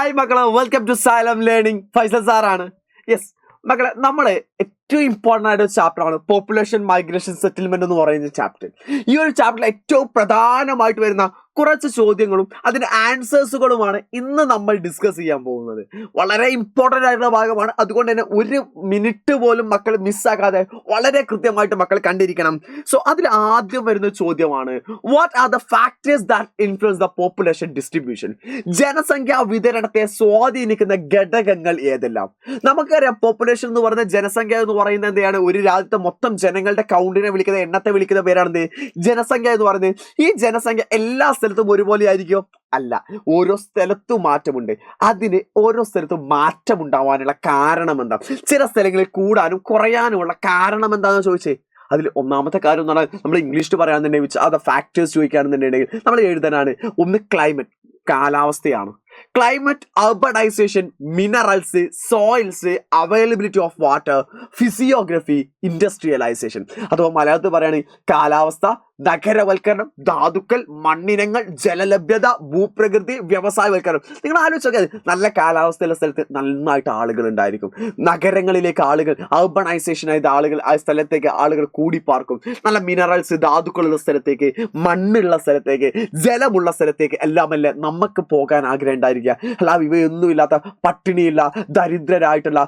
Hi മക്കളെ, welcome to Xylem learning. Faisal സാറാണ്. Yes മക്കളെ, നമ്മളെ ഏറ്റവും ഇമ്പോർട്ടൻ്റ് ആയിട്ട് ഒരു ചാപ്റ്ററാണ് പോപ്പുലേഷൻ മൈഗ്രേഷൻ സെറ്റിൽമെന്റ് എന്ന് പറയുന്ന ചാപ്റ്റർ. ഈ ഒരു ചാപ്റ്ററിൽ ഏറ്റവും പ്രധാനമായിട്ട് വരുന്ന കുറച്ച് ചോദ്യങ്ങളും അതിന്റെ ആൻസേഴ്സുകളുമാണ് ഇന്ന് നമ്മൾ ഡിസ്കസ് ചെയ്യാൻ പോകുന്നത്. വളരെ ഇമ്പോർട്ടൻ്റ് ആയിട്ടുള്ള ഭാഗമാണ്. അതുകൊണ്ട് തന്നെ ഒരു മിനിറ്റ് പോലും മക്കൾ മിസ്സാക്കാതെ വളരെ കൃത്യമായിട്ട് മക്കൾ കണ്ടിരിക്കണം. സോ അതിൽ ആദ്യം വരുന്ന ചോദ്യമാണ്, what are the factors that influence the population distribution? ജനസംഖ്യാ വിതരണത്തെ സ്വാധീനിക്കുന്ന ഘടകങ്ങൾ ഏതെല്ലാം? നമുക്കറിയാം, പോപ്പുലേഷൻ എന്ന് പറയുന്ന ജനസംഖ്യ എന്ന് പറയുന്നത് എന്താണ്? ഒരു രാജ്യത്തെ മൊത്തം ജനങ്ങളുടെ കൗണ്ടിനെ വിളിക്കുന്ന, എണ്ണത്തെ വിളിക്കുന്ന പേരാണ് ജനസംഖ്യ എന്ന് പറയുന്നത്. ഈ ജനസംഖ്യ എല്ലാ സ്ഥലത്തും ഒരുപോലെ ആയിരിക്കും? അല്ല, ഓരോ സ്ഥലത്തും മാറ്റമുണ്ട്. അതിന് ഓരോ സ്ഥലത്തും മാറ്റം ഉണ്ടാവാനുള്ള കാരണം എന്താ? ചില സ്ഥലങ്ങളിൽ കൂടാനും കുറയാനുമുള്ള കാരണം എന്താണെന്ന് ചോദിച്ചേ. അതിൽ ഒന്നാമത്തെ കാര്യം എന്ന് പറഞ്ഞാൽ, നമ്മൾ ഇംഗ്ലീഷിൽ പറയാന്നുണ്ടെങ്കിൽ അത് ഫാക്ടേഴ്സ് ചോദിക്കുകയാണെന്നുണ്ടെങ്കിൽ നമ്മൾ എഴുതാനാണ്. ഒന്ന് ക്ലൈമറ്റ്, കാലാവസ്ഥയാണ്. Climate, urbanisation, minerals, soils, availability of water, physiography, industrialisation. അഥവാ മലയാളത്തിൽ പറയുകയാണെങ്കിൽ കാലാവസ്ഥ, നഗരവൽക്കരണം, ധാതുക്കൾ, മണ്ണിനങ്ങൾ, ജലലഭ്യത, ഭൂപ്രകൃതി, വ്യവസായവൽക്കരണം. നിങ്ങൾ ആലോചിച്ചത് നല്ല കാലാവസ്ഥയുള്ള സ്ഥലത്ത് നന്നായിട്ട് ആളുകൾ ഉണ്ടായിരിക്കും. നഗരങ്ങളിലേക്ക് ആളുകൾ, അർബണൈസേഷൻ ആയത് ആളുകൾ ആ സ്ഥലത്തേക്ക് ആളുകൾ കൂടിപ്പാർക്കും. നല്ല മിനറൽസ്, ധാതുക്കളുള്ള സ്ഥലത്തേക്ക്, മണ്ണുള്ള സ്ഥലത്തേക്ക്, ജലമുള്ള സ്ഥലത്തേക്ക് എല്ലാമല്ലേ നമുക്ക് പോകാൻ ആഗ്രഹം ഉണ്ടായിരിക്കുക. അല്ലാതെ ഇവയൊന്നുമില്ലാത്ത, പട്ടിണിയില്ല, ദരിദ്രരായിട്ടുള്ള,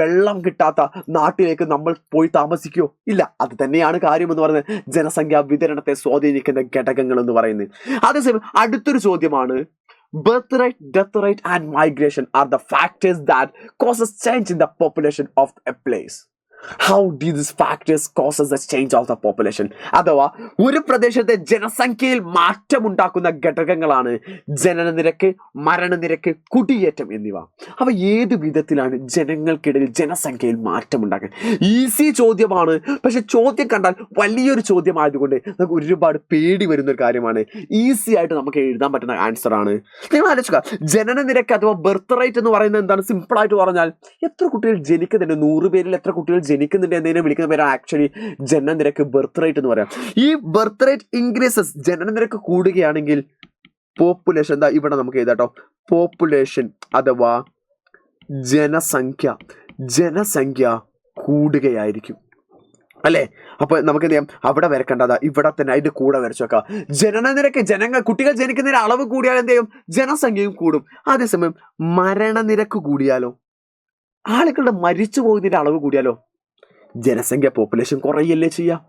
വെള്ളം കിട്ടാത്ത നാട്ടിലേക്ക് നമ്മൾ പോയി താമസിക്കുമോ? ഇല്ല. അത് തന്നെയാണ് കാര്യം എന്ന് പറയുന്നത്, ജനസംഖ്യാ വിതരണത്തെ സ്വാധീനിക്കുന്ന ഘടകങ്ങൾ എന്ന് പറയുന്നത്. അതേസമയം അടുത്തൊരു ചോദ്യമാണ്, birth rate, death rate and migration are the factors that causes change in the population of a place. How do these factors causes the change of the population? അഥവാ ഒരു പ്രദേശത്തെ ജനസംഖ്യയിൽ മാറ്റമുണ്ടാക്കുന്ന ഘടകങ്ങളാണ് ജനനനിരക്ക്, മരണനിരക്ക്, കുടിയേറ്റം എന്നിവ. അവ ഏത് വിധത്തിലാണ് ജനങ്ങൾക്കിടയിൽ ജനസംഖ്യയിൽ മാറ്റമുണ്ടാക്കുക? ഈസി ചോദ്യമാണ്, പക്ഷെ ചോദ്യം കണ്ടാൽ വലിയൊരു ചോദ്യമായതുകൊണ്ട് നമുക്ക് ഒരുപാട് പേടി വരുന്ന ഒരു കാര്യമാണ്. ഈസി ആയിട്ട് നമുക്ക് എഴുതാൻ പറ്റുന്ന ആൻസർ ആണ്. നിങ്ങൾ ആലോചിക്കുക, ജനനനിരക്ക് അഥവാ ബർത്ത് റേറ്റ് എന്ന് പറയുന്നത് എന്താണ്? സിമ്പിൾ ആയിട്ട് പറഞ്ഞാൽ എത്ര കുട്ടികൾ ജനിക്കുന്നുണ്ട്, 100 പേരിൽ എത്ര കുട്ടികൾ ജനിക്കുന്നുണ്ട് എന്നതിനെ വിളിക്കുന്ന പേരാണ് ആക്ച്വലി ജനനനിരക്ക്, ബർത്ത് റേറ്റ് എന്ന് പറയാം. ഈ ബർത്ത് റേറ്റ് ഇൻക്രീസസ്, ജനനനിരക്ക് കൂടുകയാണെങ്കിൽ പോപ്പുലേഷൻ എന്താ ഇവിടെ നമുക്ക് എഴുതാട്ടോ, പോപ്പുലേഷൻ അഥവാ ജനസംഖ്യ കൂടുകയായിരിക്കും അല്ലേ? അപ്പൊ നമുക്ക് എന്ത് ചെയ്യാം, അവിടെ വരക്കേണ്ടതാ ഇവിടെ തന്നെ അതിന്റെ കൂടെ വരച്ചു വെക്കാം. ജനനനിരക്ക്, കുട്ടികൾ ജനിക്കുന്നതിന് അളവ് കൂടിയാൽ എന്ത് ചെയ്യും? ജനസംഖ്യയും കൂടും. അതേസമയം മരണനിരക്ക് കൂടിയാലോ, ആളുകളുടെ മരിച്ചു പോകുന്നതിന്റെ അളവ് കൂടിയാലോ ജനസംഖ്യ, പോപ്പുലേഷൻ കുറയല്ലേ ചെയ്യാം.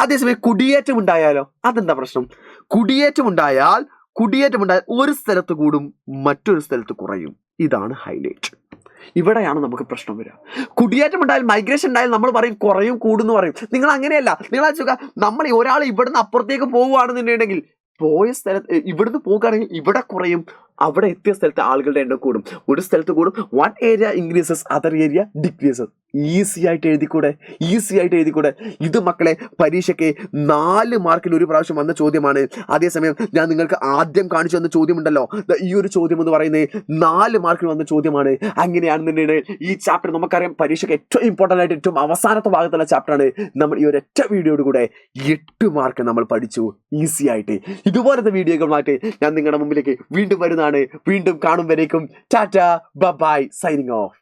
അതേസമയം കുടിയേറ്റം ഉണ്ടായാലോ, അതെന്താ പ്രശ്നം? കുടിയേറ്റം ഉണ്ടായാൽ ഒരു സ്ഥലത്ത് കൂടും, മറ്റൊരു സ്ഥലത്ത് കുറയും. ഇതാണ് ഹൈലൈറ്റ്. ഇവിടെയാണ് നമുക്ക് പ്രശ്നം വരിക. കുടിയേറ്റം ഉണ്ടായാൽ, മൈഗ്രേഷൻ ഉണ്ടായാൽ നമ്മൾ പറയും കുറയും, കൂടുന്നു പറയും. നിങ്ങൾ അങ്ങനെയല്ല. നിങ്ങൾ ആലോചിക്കുക, നമ്മൾ ഒരാൾ ഇവിടുന്ന് അപ്പുറത്തേക്ക് പോവുകയാണെന്നുണ്ടെങ്കിൽ, പോയ സ്ഥലത്ത് ഇവിടുന്ന് പോകുകയാണെങ്കിൽ ഇവിടെ കുറയും, അവിടെ എത്തിയ സ്ഥലത്ത് ആളുകളുടെ എണ്ണം കൂടും. ഒരു സ്ഥലത്ത് കൂടും, one area increases, other area decreases. Easy ആയിട്ട് എഴുതിക്കൂടെ? ഇത് മക്കളെ പരീക്ഷയ്ക്ക് 4 മാർക്കിൽ ഒരു പ്രാവശ്യം വന്ന ചോദ്യമാണ്. അതേസമയം ഞാൻ നിങ്ങൾക്ക് ആദ്യം കാണിച്ചു തന്ന ചോദ്യമുണ്ടല്ലോ, ഈ ഒരു ചോദ്യം എന്ന് പറയുന്നത് 4 മാർക്കിൽ വന്ന ചോദ്യമാണ്. അങ്ങനെയാണെന്നുണ്ടെങ്കിൽ ഈ ചാപ്റ്റർ നമുക്കറിയാം പരീക്ഷയ്ക്ക് ഏറ്റവും ഇമ്പോർട്ടൻ്റ് ആയിട്ട് ഏറ്റവും അവസാനത്തെ ഭാഗത്തുള്ള ചാപ്റ്ററാണ്. നമ്മൾ ഈ ഒരൊറ്റ വീഡിയോയോട് കൂടെ 8 മാർക്ക് നമ്മൾ പഠിച്ചു ഈസി ആയിട്ട്. ഇതുപോലത്തെ വീഡിയോകളുമായിട്ട് ഞാൻ നിങ്ങളുടെ മുമ്പിലേക്ക് വീണ്ടും വരുന്നതാണ്. വീണ്ടും കാണും വരേക്കും ടാറ്റ ബൈ, സൈനിങ് ഓഫ്.